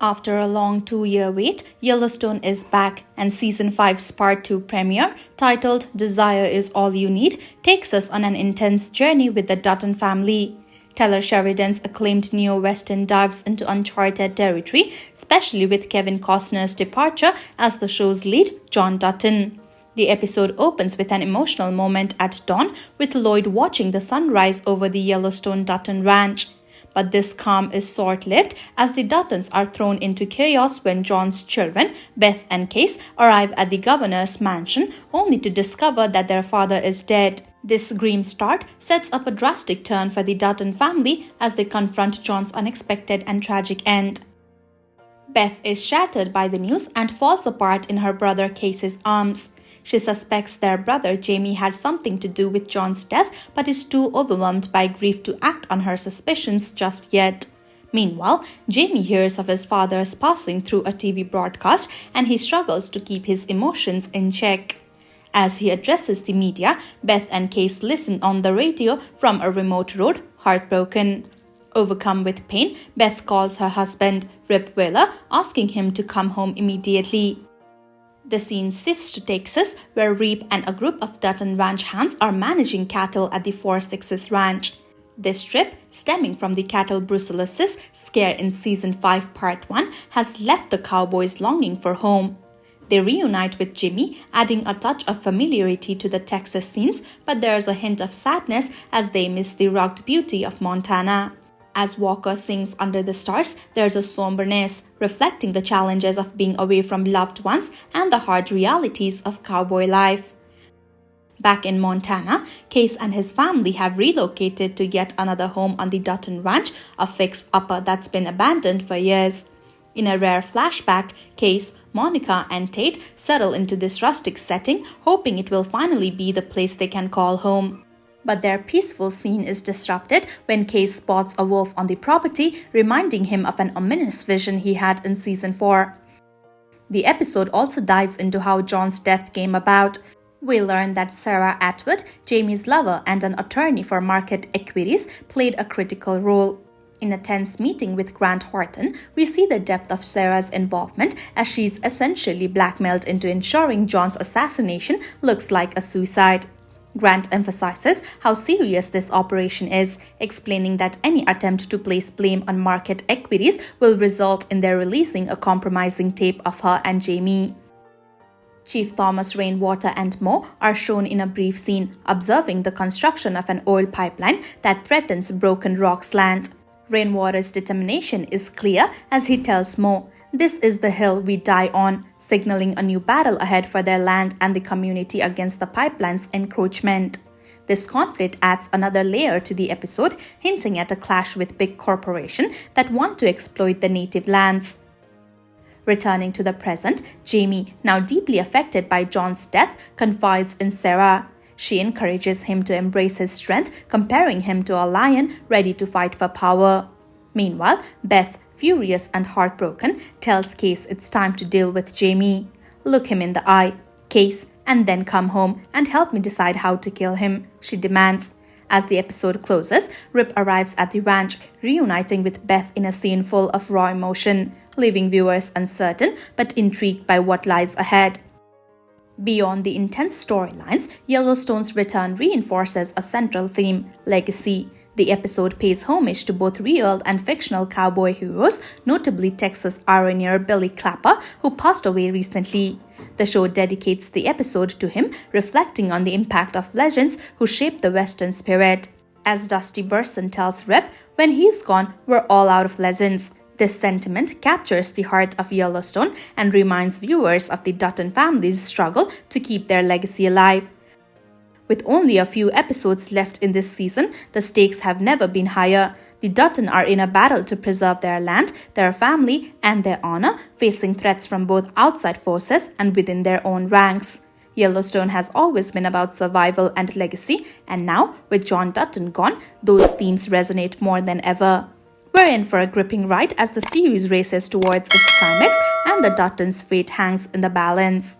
After a long 2-year wait, Yellowstone is back, and Season 5's Part 2 premiere, titled Desire is All You Need, takes us on an intense journey with the Dutton family. Teller Sheridan's acclaimed neo-western dives into uncharted territory, especially with Kevin Costner's departure as the show's lead, John Dutton. The episode opens with an emotional moment at dawn, with Lloyd watching the sunrise over the Yellowstone Dutton Ranch. But this calm is short-lived as the Duttons are thrown into chaos when John's children, Beth and Kayce, arrive at the governor's mansion only to discover that their father is dead. This grim start sets up a drastic turn for the Dutton family as they confront John's unexpected and tragic end. Beth is shattered by the news and falls apart in her brother Kayce's arms. She suspects their brother Jamie had something to do with John's death but is too overwhelmed by grief to act on her suspicions just yet. Meanwhile, Jamie hears of his father's passing through a TV broadcast and he struggles to keep his emotions in check. As he addresses the media, Beth and Kayce listen on the radio from a remote road, heartbroken. Overcome with pain, Beth calls her husband, Rip Wheeler, asking him to come home immediately. The scene shifts to Texas, where Rip and a group of Dutton ranch hands are managing cattle at the 4-6 ranch. This trip, stemming from the cattle brucellosis scare in Season 5 Part 1, has left the cowboys longing for home. They reunite with Jimmy, adding a touch of familiarity to the Texas scenes, but there's a hint of sadness as they miss the rugged beauty of Montana. As Walker sings Under the Stars, there's a somberness, reflecting the challenges of being away from loved ones and the hard realities of cowboy life. Back in Montana, Kayce and his family have relocated to yet another home on the Dutton Ranch, a fix-upper that's been abandoned for years. In a rare flashback, Kayce, Monica, and Tate settle into this rustic setting, hoping it will finally be the place they can call home. But their peaceful scene is disrupted when Kayce spots a wolf on the property, reminding him of an ominous vision he had in Season 4. The episode also dives into how John's death came about. We learn that Sarah Atwood, Jamie's lover and an attorney for market equities, played a critical role. In a tense meeting with Grant Horton, we see the depth of Sarah's involvement as she's essentially blackmailed into ensuring John's assassination looks like a suicide. Grant emphasizes how serious this operation is, explaining that any attempt to place blame on market equities will result in their releasing a compromising tape of her and Jamie. Chief Thomas Rainwater and Mo are shown in a brief scene, observing the construction of an oil pipeline that threatens Broken Rock's land. Rainwater's determination is clear as he tells Mo, "This is the hill we die on," signaling a new battle ahead for their land and the community against the pipeline's encroachment. This conflict adds another layer to the episode, hinting at a clash with big corporations that want to exploit the native lands. Returning to the present, Jamie, now deeply affected by John's death, confides in Sarah. She encourages him to embrace his strength, comparing him to a lion ready to fight for power. Meanwhile, Beth, furious and heartbroken, tells Kayce it's time to deal with Jamie. "Look him in the eye, Kayce, and then come home and help me decide how to kill him," she demands. As the episode closes, Rip arrives at the ranch, reuniting with Beth in a scene full of raw emotion, leaving viewers uncertain but intrigued by what lies ahead. Beyond the intense storylines, Yellowstone's return reinforces a central theme: legacy. The episode pays homage to both real and fictional cowboy heroes, notably Texas pioneer Billy Clapper, who passed away recently. The show dedicates the episode to him, reflecting on the impact of legends who shaped the Western spirit. As Dusty Burson tells Rip, "When he's gone, we're all out of legends." This sentiment captures the heart of Yellowstone and reminds viewers of the Dutton family's struggle to keep their legacy alive. With only a few episodes left in this season, the stakes have never been higher. The Dutton are in a battle to preserve their land, their family, and their honor, facing threats from both outside forces and within their own ranks. Yellowstone has always been about survival and legacy, and now, with John Dutton gone, those themes resonate more than ever. We're in for a gripping ride as the series races towards its climax and the Duttons' fate hangs in the balance.